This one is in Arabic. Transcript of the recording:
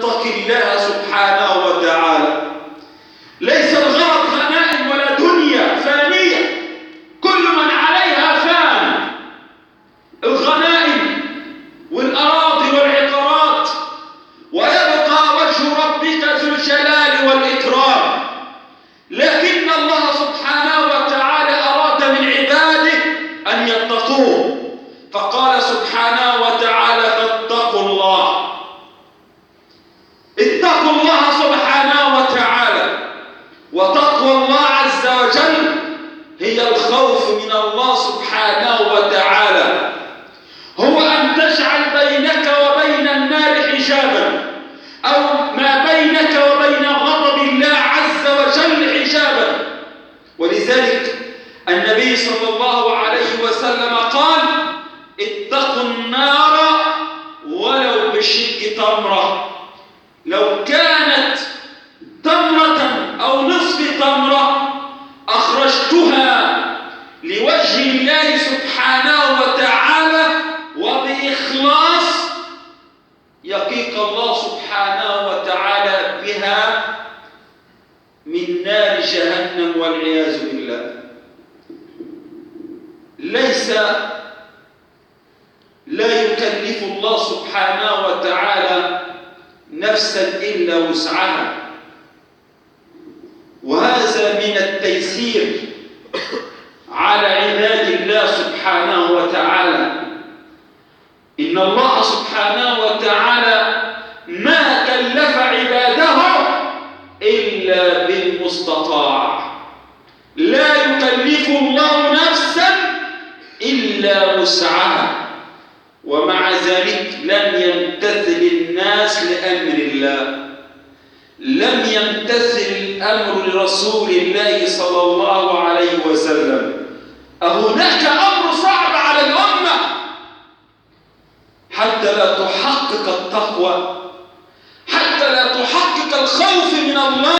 تتق الله سبحانه وتعالى. ليس الغرض غنائم ولا دنيا فانية، كل من عليها فان، الغنائم والأراضي والعقارات، ويبقى وجه ربك ذو الجلال والإكرام. لكن الله سبحانه وتعالى أراد من عباده أن يتقوه، فقال سبحانه وتعالى: فاتقوا الله. اتقوا الله سبحانه وتعالى. وتقوى الله عز وجل هي الخوف من الله سبحانه وتعالى، هو أن تجعل بينك وبين النار حجابا، أو ما بينك وبين غضب الله عز وجل حجابا. ولذلك النبي صلى الله عليه وسلم قال: اتقوا النار ولو بشق تمرة. لو كانت تمرة أو نصف تمرة أخرجتها لوجه الله سبحانه وتعالى وبإخلاص، يقيك الله سبحانه وتعالى بها من نار جهنم والعياذ بالله. لا يكلف الله سبحانه وتعالى نفسا إلا وسعها، وهذا من التيسير على عباد الله سبحانه وتعالى. إن الله سبحانه وتعالى ما كلف عباده إلا بالمستطاع. لا يكلف الله نفسا إلا وسعها، ومع ذلك لم يمتثل الناس لأمر الله، لم يمتثل الأمر لرسول الله صلى الله عليه وسلم. أهناك أمر صعب على الأمة حتى لا تحقق التقوى، حتى لا تحقق الخوف من الله؟